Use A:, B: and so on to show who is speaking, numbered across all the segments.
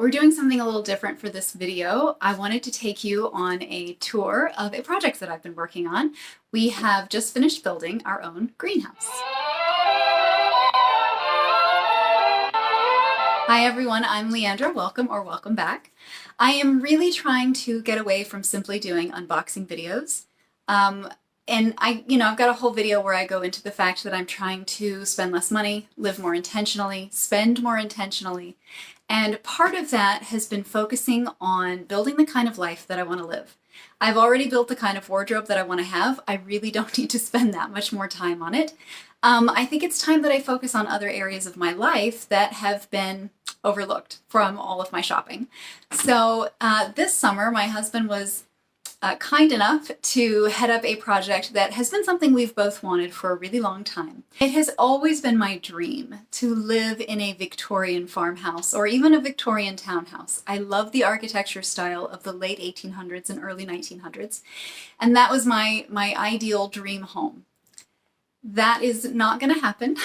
A: We're doing something a little different for this video. I wanted to take you on a tour of a project that I've been working on. We have just finished building our own greenhouse. Hi everyone, I'm Leandra. Welcome or welcome back. I am really trying to get away from simply doing unboxing videos. And I've got a whole video where I go into the fact that I'm trying to spend less money, live more intentionally, spend more intentionally. And part of that has been focusing on building the kind of life that I want to live. I've already built the kind of wardrobe that I want to have. I really don't need to spend that much more time on it. I think it's time that I focus on other areas of my life that have been overlooked from all of my shopping. So this summer, my husband was kind enough to head up a project that has been something we've both wanted for a really long time. It has always been my dream to live in a Victorian farmhouse or even a Victorian townhouse. I love the architecture style of the late 1800s and early 1900s, and that was my ideal dream home. That is not going to happen.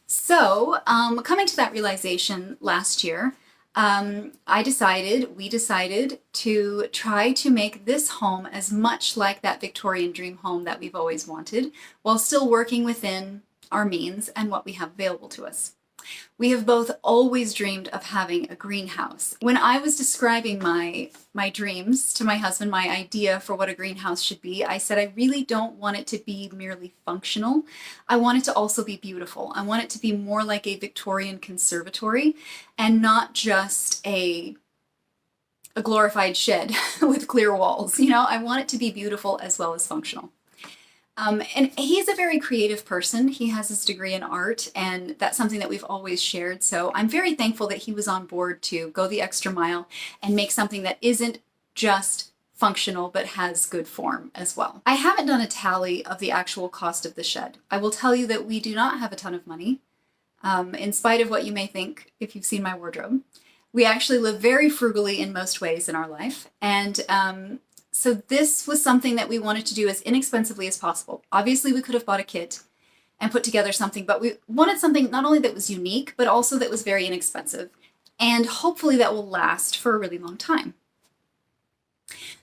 A: So coming to that realization last year, we decided to try to make this home as much like that Victorian dream home that we've always wanted, while still working within our means and what we have available to us. We have both always dreamed of having a greenhouse. When I was describing my dreams to my husband, my idea for what a greenhouse should be, I said I really don't want it to be merely functional. I want it to also be beautiful. I want it to be more like a Victorian conservatory and not just a glorified shed with clear walls. I want it to be beautiful as well as functional. And he's a very creative person. He has his degree in art, and that's something that we've always shared. So I'm very thankful that he was on board to go the extra mile and make something that isn't just functional, but has good form as well. I haven't done a tally of the actual cost of the shed. I will tell you that we do not have a ton of money, in spite of what you may think if you've seen my wardrobe. We actually live very frugally in most ways in our life, and so this was something that we wanted to do as inexpensively as possible. Obviously, we could have bought a kit and put together something, but we wanted something not only that was unique, but also that was very inexpensive, and hopefully that will last for a really long time.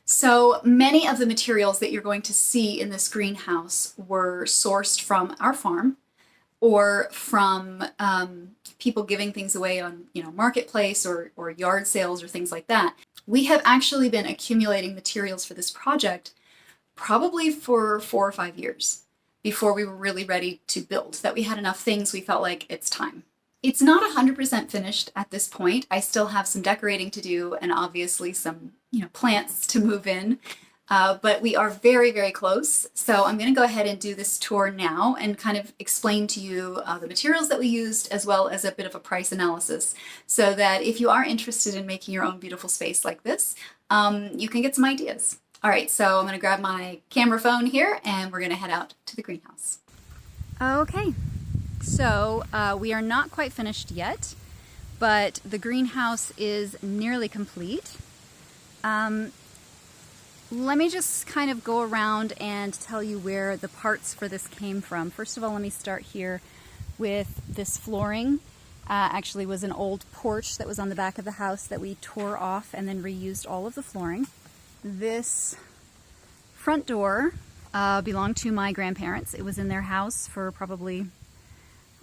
A: So many of the materials that you're going to see in this greenhouse were sourced from our farm or from people giving things away on marketplace or yard sales or things like that. We have actually been accumulating materials for this project probably for 4 or 5 years before we were really ready to build, that we had enough things we felt like it's time. It's not 100% finished at this point. I still have some decorating to do and obviously some plants to move in, but we are very, very close. So I'm going to go ahead and do this tour now and kind of explain to you the materials that we used, as well as a bit of a price analysis, so that if you are interested in making your own beautiful space like this, you can get some ideas. All right, so I'm going to grab my camera phone here and we're going to head out to the greenhouse. Okay, so we are not quite finished yet, but the greenhouse is nearly complete. Let me just kind of go around and tell you where the parts for this came from. First of all, let me start here with this flooring. Actually was an old porch that was on the back of the house that we tore off and then reused all of the flooring. This front door belonged to my grandparents. It was in their house for probably,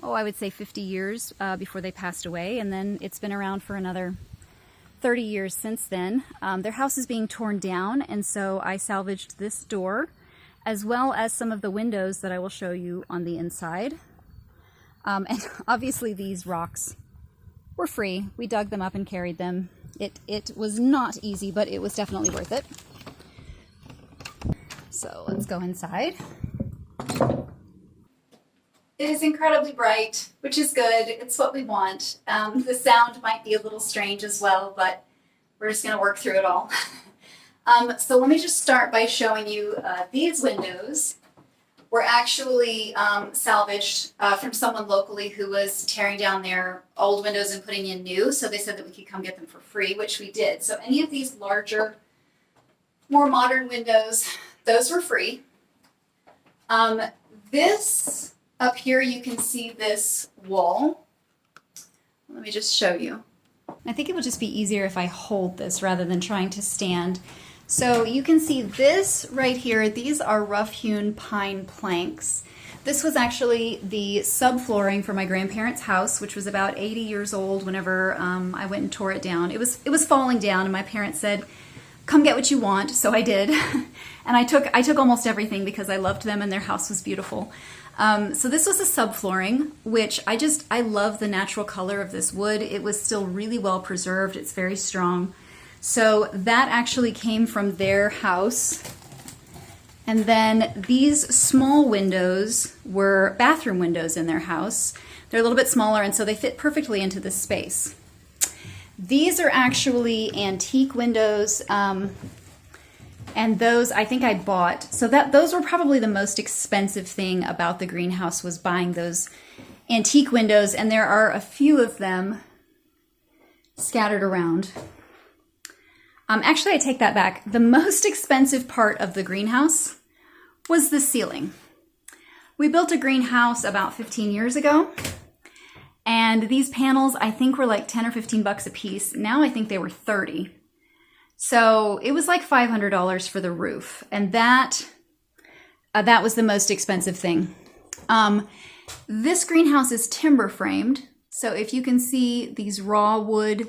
A: I would say 50 years before they passed away, and then it's been around for another 30 years since then. Their house is being torn down, and so I salvaged this door, as well as some of the windows that I will show you on the inside. And obviously these rocks were free. We dug them up and carried them. It was not easy, but it was definitely worth it. So let's go inside. It is incredibly bright, which is good. It's what we want. The sound might be a little strange as well, but we're just going to work through it all. So let me just start by showing you these windows were actually salvaged from someone locally who was tearing down their old windows and putting in new. So they said that we could come get them for free, which we did. So any of these larger, more modern windows, those were free. This up here, you can see this wall. Let me just show you. I think it will just be easier if I hold this rather than trying to stand. So you can see this right here. These are rough-hewn pine planks. This was actually the subflooring for my grandparents' house, which was about 80 years old whenever I went and tore it down. It was falling down, and my parents said, "Come get what you want." So I did, and I took almost everything because I loved them and their house was beautiful. So this was a subflooring, which I love the natural color of this wood. It was still really well preserved. It's very strong. So that actually came from their house. And then these small windows were bathroom windows in their house. They're a little bit smaller, and so they fit perfectly into this space. These are actually antique windows, and those I think I bought. So those were probably the most expensive thing about the greenhouse, was buying those antique windows, and there are a few of them scattered around. Actually, I take that back. The most expensive part of the greenhouse was the ceiling. We built a greenhouse about 15 years ago, and these panels I think were like 10 or 15 bucks a piece. Now I think they were 30. So it was like $500 for the roof, and that was the most expensive thing. This greenhouse is timber framed, so if you can see these raw wood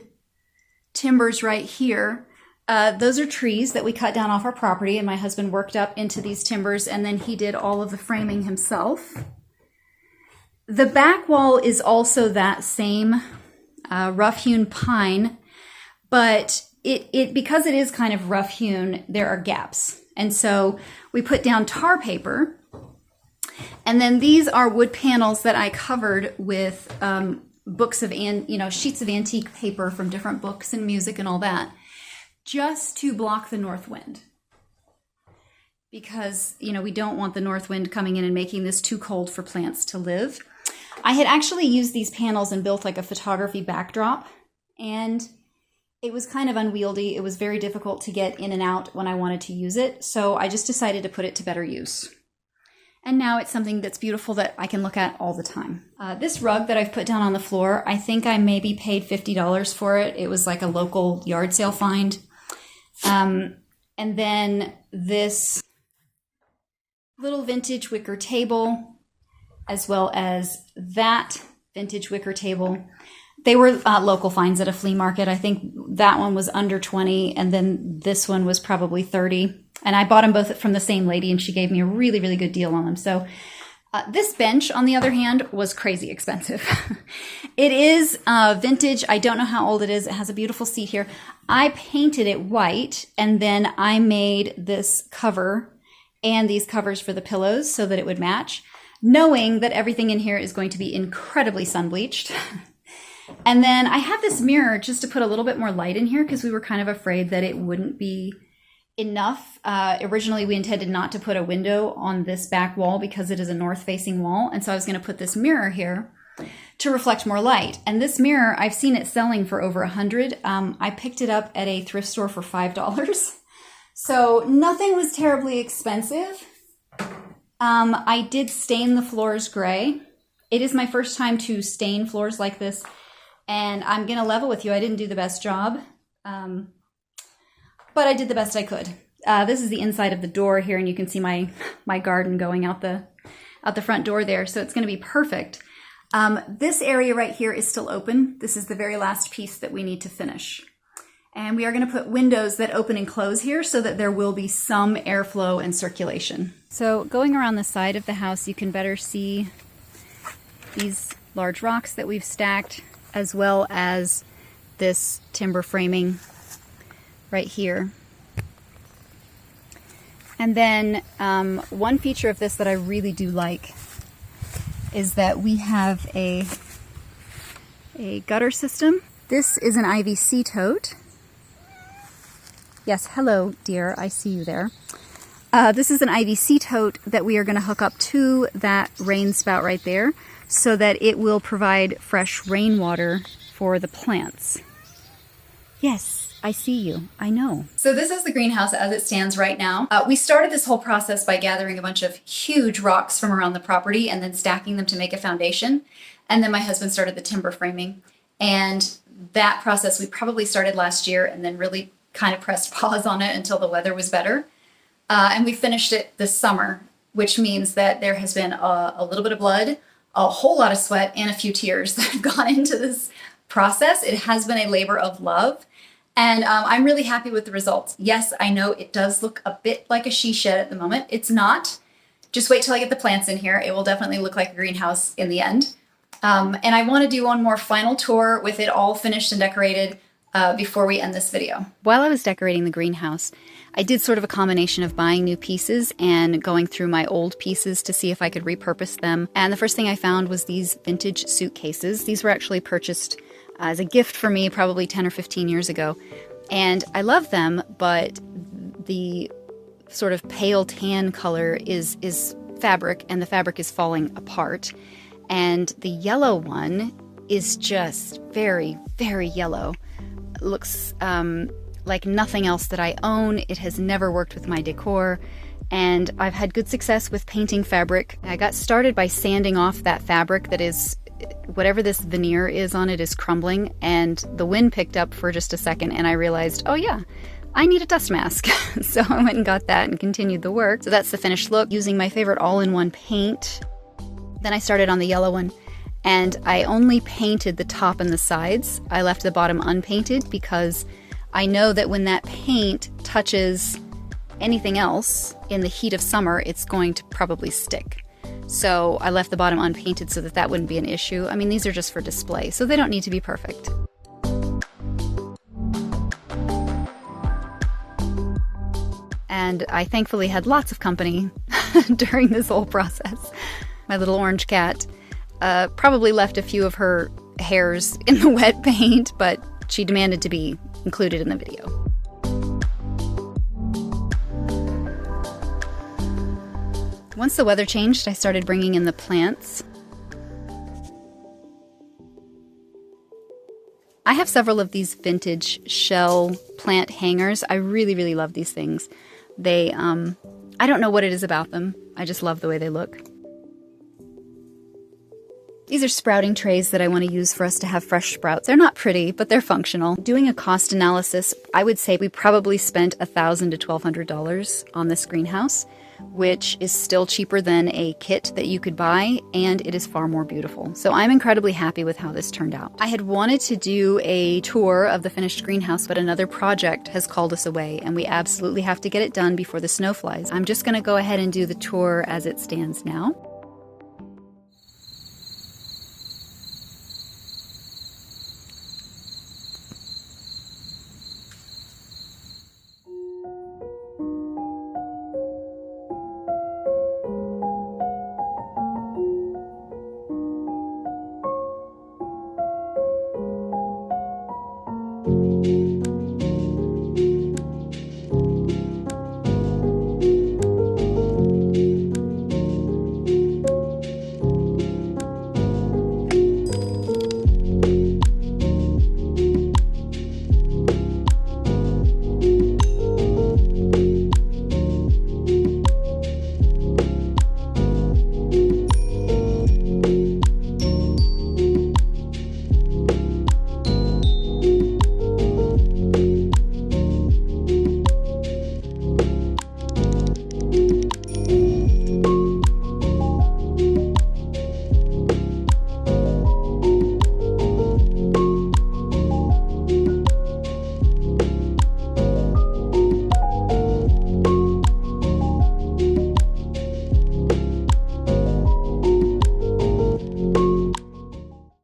A: timbers right here, those are trees that we cut down off our property, and my husband worked up into these timbers, and then he did all of the framing himself. The back wall is also that same rough-hewn pine, but because it is kind of rough-hewn, there are gaps. And so we put down tar paper, and then these are wood panels that I covered with books of, sheets of antique paper from different books and music and all that, just to block the north wind. Because, we don't want the north wind coming in and making this too cold for plants to live. I had actually used these panels and built like a photography backdrop, and it was kind of unwieldy. It was very difficult to get in and out when I wanted to use it, so I just decided to put it to better use. And now it's something that's beautiful that I can look at all the time. This rug that I've put down on the floor, I think I maybe paid $50 for it. It was like a local yard sale find. And then this little vintage wicker table, as well as that vintage wicker table. They were local finds at a flea market. I think that one was under 20, and then this one was probably 30. And I bought them both from the same lady, and she gave me a really, really good deal on them. So this bench, on the other hand, was crazy expensive. It is vintage. I don't know how old it is. It has a beautiful seat here. I painted it white, and then I made this cover and these covers for the pillows so that it would match, knowing that everything in here is going to be incredibly sun-bleached. And then I have this mirror just to put a little bit more light in here because we were kind of afraid that it wouldn't be enough. Originally, we intended not to put a window on this back wall because it is a north-facing wall. And so I was going to put this mirror here to reflect more light. And this mirror, I've seen it selling for over $100. I picked it up at a thrift store for $5. So nothing was terribly expensive. I did stain the floors gray. It is my first time to stain floors like this. And I'm going to level with you. I didn't do the best job, but I did the best I could. This is the inside of the door here, and you can see my garden going out the front door there. So it's going to be perfect. This area right here is still open. This is the very last piece that we need to finish. And we are going to put windows that open and close here so that there will be some airflow and circulation. So going around the side of the house, you can better see these large rocks that we've stacked, as well as this timber framing right here. And then one feature of this that I really do like is that we have a gutter system. This is an IVC tote. Yes, hello dear, I see you there. This is an IVC tote that we are going to hook up to that rain spout right there so that it will provide fresh rainwater for the plants. Yes, I see you. I know. So this is the greenhouse as it stands right now. We started this whole process by gathering a bunch of huge rocks from around the property and then stacking them to make a foundation. And then my husband started the timber framing. And that process we probably started last year and then really kind of pressed pause on it until the weather was better. And we finished it this summer, which means that there has been a little bit of blood, a whole lot of sweat, and a few tears that have gone into this process. It has been a labor of love, and I'm really happy with the results. Yes, I know it does look a bit like a she shed at the moment. It's not. Just wait till I get the plants in here. It will definitely look like a greenhouse in the end. And I want to do one more final tour with it all finished and decorated before we end this video. While I was decorating the greenhouse, I did sort of a combination of buying new pieces and going through my old pieces to see if I could repurpose them. And the first thing I found was these vintage suitcases. These were actually purchased as a gift for me probably 10 or 15 years ago. And I love them, but the sort of pale tan color is fabric, and the fabric is falling apart. And the yellow one is just very, very yellow. It looks like nothing else that I own. It has never worked with my decor, and I've had good success with painting fabric. I got started by sanding off that fabric that is, whatever this veneer is on it is crumbling, and the wind picked up for just a second and I realized, oh yeah, I need a dust mask. So I went and got that and continued the work. So that's the finished look using my favorite all-in-one paint. Then I started on the yellow one, and I only painted the top and the sides. I left the bottom unpainted because I know that when that paint touches anything else in the heat of summer, it's going to probably stick. So I left the bottom unpainted so that that wouldn't be an issue. I mean, these are just for display, so they don't need to be perfect. And I thankfully had lots of company during this whole process. My little orange cat probably left a few of her hairs in the wet paint, but she demanded to be included in the video. Once the weather changed, I started bringing in the plants. I have several of these vintage shell plant hangers. I really, really love these things. They, I don't know what it is about them. I just love the way they look. These are sprouting trays that I want to use for us to have fresh sprouts. They're not pretty, but they're functional. Doing a cost analysis, I would say we probably spent $1,000 to $1,200 on this greenhouse, which is still cheaper than a kit that you could buy, and it is far more beautiful. So I'm incredibly happy with how this turned out. I had wanted to do a tour of the finished greenhouse, but another project has called us away, and we absolutely have to get it done before the snow flies. I'm just going to go ahead and do the tour as it stands now.